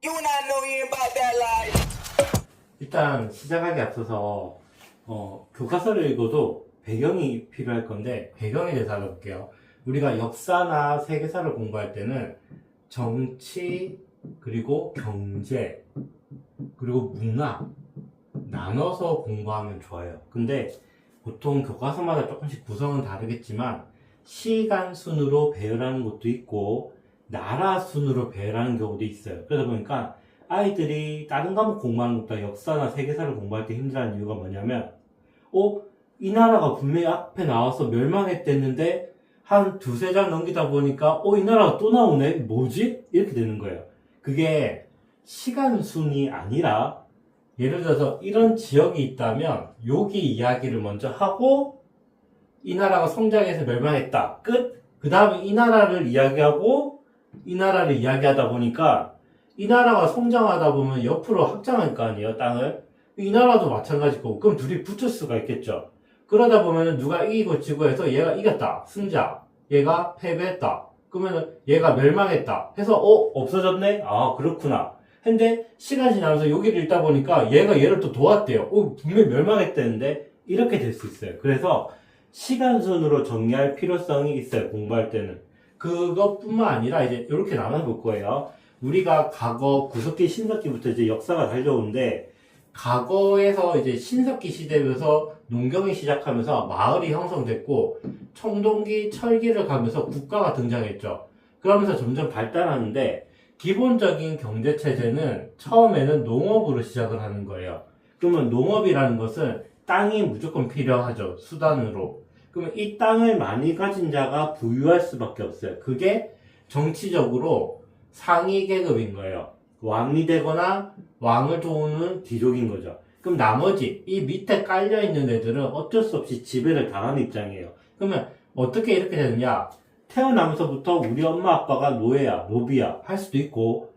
You not know you about that life. 일단 시작하기 앞서서 교과서를 읽어도 배경이 필요할 건데 배경에 대해서 알아볼게요. 우리가 역사나 세계사를 공부할 때는 정치, 그리고 경제, 그리고 문화 나눠서 공부하면 좋아요. 근데 보통 교과서마다 조금씩 구성은 다르겠지만 시간 순으로 배열하는 것도 있고 나라 순으로 배열하는 경우도 있어요. 그러다 보니까 아이들이 다른 과목 공부하는 것보다 역사나 세계사를 공부할 때 힘들어하는 이유가 뭐냐면 이 나라가 분명히 앞에 나와서 멸망했댔는데 한 두세 장 넘기다 보니까 이 나라가 또 나오네? 뭐지? 이렇게 되는 거예요. 그게 시간 순이 아니라 예를 들어서 이런 지역이 있다면 여기 이야기를 먼저 하고 이 나라가 성장해서 멸망했다. 끝! 그 다음에 이 나라를 이야기하고 이 나라를 이야기하다 보니까 이 나라가 성장하다 보면 옆으로 확장할 거 아니에요, 땅을. 이 나라도 마찬가지고 그럼 둘이 붙을 수가 있겠죠. 그러다 보면은 누가 이기고 지고 해서 얘가 이겼다. 승자. 얘가 패배했다. 그러면은 얘가 멸망했다. 해서 없어졌네? 아, 그렇구나. 근데 시간이 지나면서 여기를 읽다 보니까 얘가 얘를 또 도왔대요. 분명히 멸망했다는데 이렇게 될 수 있어요. 그래서 시간 순으로 정리할 필요성이 있어요. 공부할 때는. 그것뿐만 아니라 이제 이렇게 나눠볼 거예요. 우리가 과거 구석기, 신석기부터 이제 역사가 달려오는데 과거에서 이제 신석기 시대에서 농경이 시작하면서 마을이 형성됐고 청동기, 철기를 가면서 국가가 등장했죠. 그러면서 점점 발달하는데 기본적인 경제체제는 처음에는 농업으로 시작을 하는 거예요. 그러면 농업이라는 것은 땅이 무조건 필요하죠. 수단으로. 그러면 이 땅을 많이 가진 자가 부유할 수밖에 없어요. 그게 정치적으로 상위 계급인 거예요. 왕이 되거나 왕을 도우는 귀족인 거죠. 그럼 나머지 이 밑에 깔려있는 애들은 어쩔 수 없이 지배를 당하는 입장이에요. 그러면 어떻게 이렇게 되느냐? 태어나면서부터 우리 엄마 아빠가 노예야, 노비야 할 수도 있고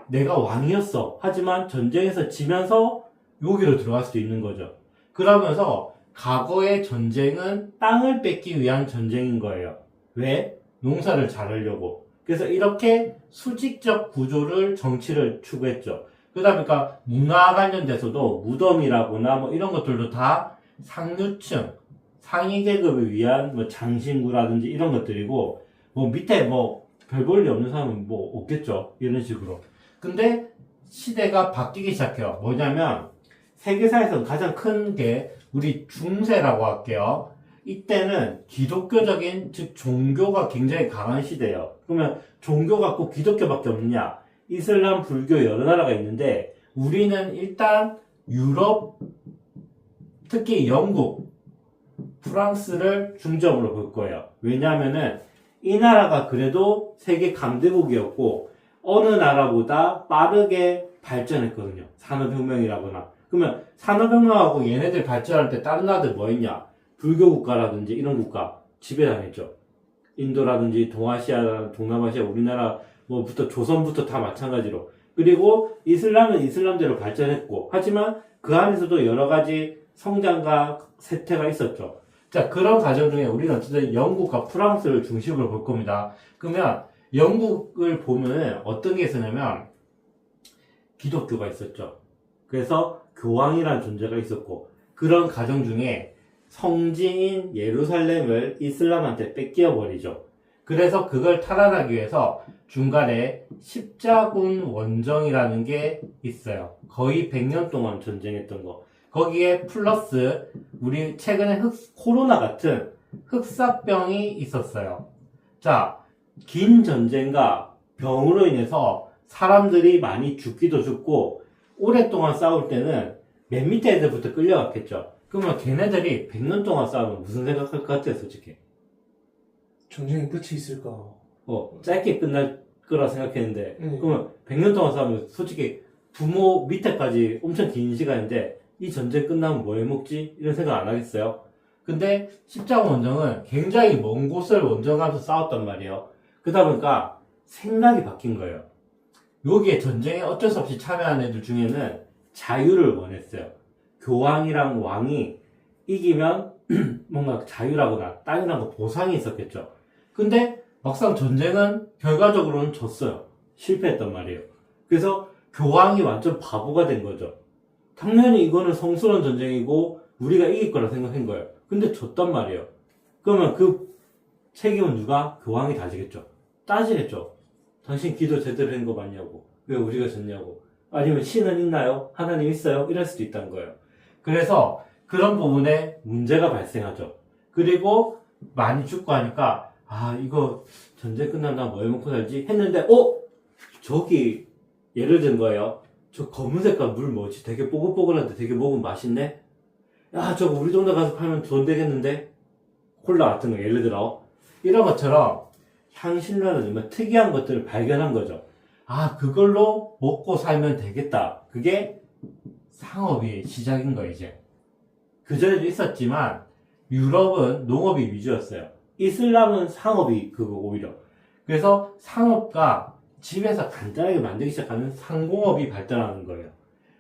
내가 왕이었어. 하지만 전쟁에서 지면서 여기로 들어갈 수도 있는 거죠. 그러면서 과거의 전쟁은 땅을 뺏기 위한 전쟁인 거예요. 왜? 농사를 잘하려고. 그래서 이렇게 수직적 구조를 정치를 추구했죠. 그러다 보니까 문화 관련돼서도 무덤이라거나 뭐 이런 것들도 다 상류층, 상위 계급을 위한 장신구라든지 이런 것들이고 밑에 별 볼 일 없는 사람은 없겠죠. 이런 식으로. 근데 시대가 바뀌기 시작해요. 뭐냐면 세계사에서 가장 큰 게 우리 중세라고 할게요. 이때는 기독교적인, 즉 종교가 굉장히 강한 시대예요. 그러면 종교가 꼭 기독교밖에 없느냐? 이슬람, 불교 여러 나라가 있는데 우리는 일단 유럽, 특히 영국, 프랑스를 중점으로 볼 거예요. 왜냐하면은 이 나라가 그래도 세계 강대국이었고 어느 나라보다 빠르게 발전했거든요. 산업혁명이라거나. 그러면 산업혁명하고 얘네들 발전할 때 다른 나라들 뭐 있냐? 불교 국가라든지 이런 국가 지배당했죠. 인도라든지 동아시아, 동남아시아, 우리나라 부터 조선부터 다 마찬가지로. 그리고 이슬람은 이슬람대로 발전했고 하지만 그 안에서도 여러 가지 성장과 쇠퇴가 있었죠. 자, 그런 과정 중에 우리는 어쨌든 영국과 프랑스를 중심으로 볼 겁니다. 그러면 영국을 보면 어떤 게 있었냐면 기독교가 있었죠. 그래서 교황이라는 존재가 있었고 그런 과정 중에 성지인 예루살렘을 이슬람한테 뺏겨 버리죠. 그래서 그걸 탈환하기 위해서 중간에 십자군 원정이라는 게 있어요. 거의 100년 동안 전쟁했던 거. 거기에 플러스 우리 최근에 코로나 같은 흑사병이 있었어요. 자, 긴 전쟁과 병으로 인해서 사람들이 많이 죽기도 죽고 오랫동안 싸울 때는 맨 밑에 애들부터 끌려갔겠죠. 그러면 걔네들이 100년 동안 싸우면 무슨 생각할 것 같아요, 솔직히? 전쟁이 끝이 있을까? 짧게 끝날 거라 생각했는데, 그러면 100년 동안 싸우면 솔직히 부모 밑에까지 엄청 긴 시간인데, 이 전쟁 끝나면 뭐 해먹지? 이런 생각 안 하겠어요? 근데 십자군 원정은 굉장히 먼 곳을 원정하면서 싸웠단 말이에요. 그러다 보니까 생각이 바뀐 거예요. 여기에 전쟁에 어쩔 수 없이 참여한 애들 중에는 자유를 원했어요. 교황이랑 왕이 이기면 뭔가 자유라거나 땅이라는 거 보상이 있었겠죠. 근데 막상 전쟁은 결과적으로는 졌어요. 실패했단 말이에요. 그래서 교황이 완전 바보가 된 거죠. 당연히 이거는 성스러운 전쟁이고 우리가 이길 거라 생각한 거예요. 근데 졌단 말이에요. 그러면 그 책임은 누가? 교황이 다지겠죠. 따지겠죠. 당신 기도 제대로 한 거 맞냐고. 왜 우리가 졌냐고. 아니면 신은 있나요? 하나님 있어요? 이럴 수도 있다는 거예요. 그래서 그런 부분에 문제가 발생하죠. 그리고 많이 죽고 하니까 이거 전쟁 끝나면 뭐 해먹고 살지? 했는데 저기 예를 든 거예요. 저 검은 색깔 물 뭐지? 되게 뽀글뽀글한데 되게 먹으면 맛있네? 야, 저거 우리 동네 가서 팔면 돈 되겠는데? 콜라 같은 거 예를 들어. 이런 것처럼 향신료는 특이한 것들을 발견한 거죠. 그걸로 먹고 살면 되겠다. 그게 상업의 시작인 거예요, 이제. 그전에도 있었지만, 유럽은 농업이 위주였어요. 이슬람은 상업이 오히려. 그래서 상업과 집에서 간단하게 만들기 시작하는 상공업이 발달하는 거예요.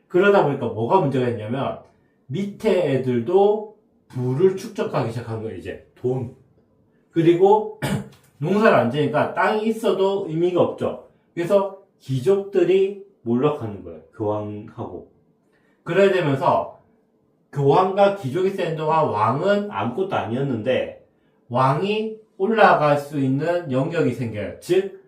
그러다 보니까 뭐가 문제가 있냐면, 밑에 애들도 부를 축적하기 시작한 거예요, 이제. 돈. 그리고 농사를 안 지니까 땅이 있어도 의미가 없죠. 그래서 귀족들이 몰락하는 거예요. 교황하고. 그래야 되면서 교황과 귀족이 센 동안 왕은 아무것도 아니었는데 왕이 올라갈 수 있는 영역이 생겨요. 즉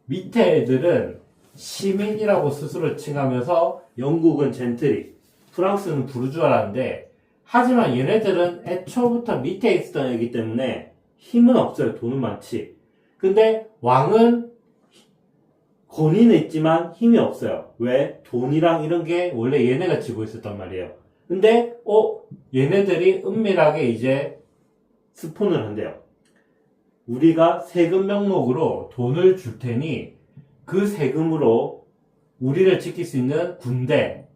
밑에 애들은 시민이라고 스스로 칭하면서 영국은 젠트리, 프랑스는 부르주아라는데 하지만 얘네들은 애초부터 밑에 있었던 애기 때문에 힘은 없어요. 돈은 많지. 근데 왕은 권위는 있지만 힘이 없어요. 왜? 돈이랑 이런 게 원래 얘네가 쥐고 있었단 말이에요. 근데 얘네들이 은밀하게 이제 스폰을 한대요. 우리가 세금 명목으로 돈을 줄 테니 그 세금으로 우리를 지킬 수 있는 군대,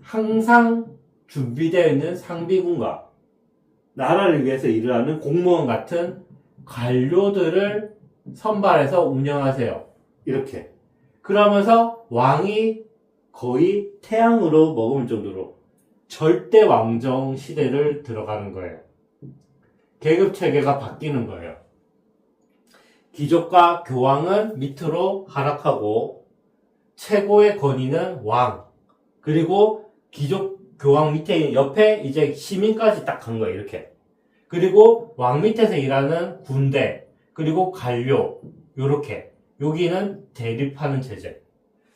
항상 준비되어 있는 상비군과 나라를 위해서 일을 하는 공무원 같은 관료들을 선발해서 운영하세요. 이렇게. 그러면서 왕이 거의 태양으로 머금을 정도로 절대 왕정 시대를 들어가는 거예요. 계급 체계가 바뀌는 거예요. 귀족과 교황은 밑으로 하락하고 최고의 권위는 왕, 그리고 귀족 교황 밑에 옆에 이제 시민까지 딱 간 거예요. 이렇게. 그리고 왕 밑에서 일하는 군대, 그리고 관료, 요렇게. 여기는 대립하는 체제.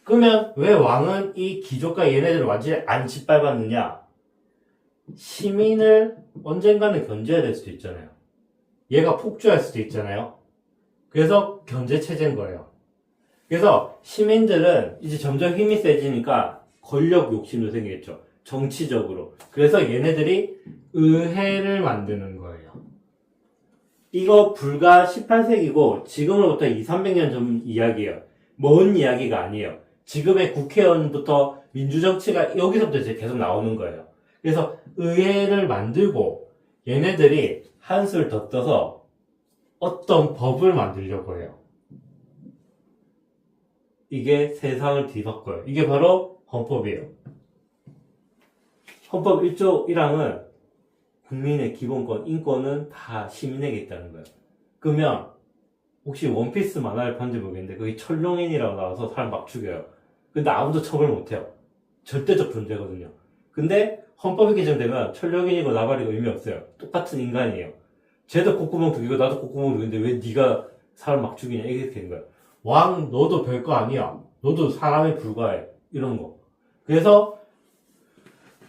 그러면 왜 왕은 이 귀족과 얘네들을 완전히 안 짓밟았느냐? 시민을 언젠가는 견제해야 될 수도 있잖아요. 얘가 폭주할 수도 있잖아요. 그래서 견제 체제인 거예요. 그래서 시민들은 이제 점점 힘이 세지니까 권력 욕심도 생기겠죠. 정치적으로. 그래서 얘네들이 의회를 만드는 거예요. 이거 불과 18세기고 지금으로부터 200~300년 전 이야기예요. 먼 이야기가 아니에요. 지금의 국회의원부터 민주정치가 여기서부터 이제 계속 나오는 거예요. 그래서 의회를 만들고 얘네들이 한술 더 떠서 어떤 법을 만들려고 해요. 이게 세상을 뒤바꿔요. 이게 바로 헌법이에요. 헌법 1조 1항은 국민의 기본권, 인권은 다 시민에게 있다는 거예요. 그러면 혹시 원피스 만화를 봤는지 모르겠는데 거기 철룡인이라고 나와서 사람 막 죽여요. 근데 아무도 처벌 못해요. 절대적 존재거든요. 근데 헌법이 개정되면 철룡인이고 나발이고 의미 없어요. 똑같은 인간이에요. 쟤도 콧구멍 두기고 나도 콧구멍 두기는데 왜 네가 사람 막 죽이냐 이렇게 된 거예요. 왕 너도 별거 아니야. 너도 사람에 불과해. 이런 거. 그래서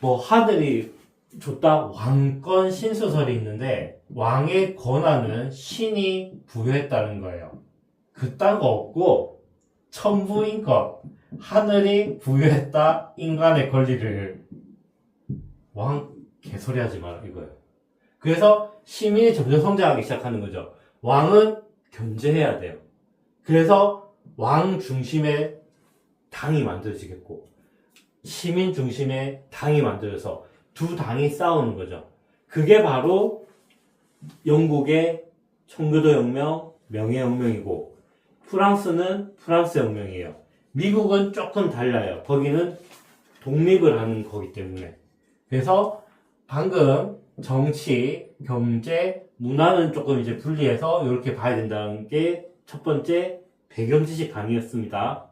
하늘이 줬다 왕권 신수설이 있는데 왕의 권한은 신이 부여했다는 거예요. 그딴 거 없고 천부인권 하늘이 부여했다 인간의 권리를 왕 개소리 하지 마라 이거예요. 그래서 시민이 점점 성장하기 시작하는 거죠. 왕은 견제해야 돼요. 그래서 왕 중심의 당이 만들어지겠고 시민 중심의 당이 만들어서 두 당이 싸우는 거죠. 그게 바로 영국의 청교도혁명, 명예혁명이고 프랑스는 프랑스 혁명이에요. 미국은 조금 달라요. 거기는 독립을 하는 거기 때문에. 그래서 방금 정치, 경제, 문화는 조금 이제 분리해서 이렇게 봐야 된다는 게 첫 번째 배경 지식 강의였습니다.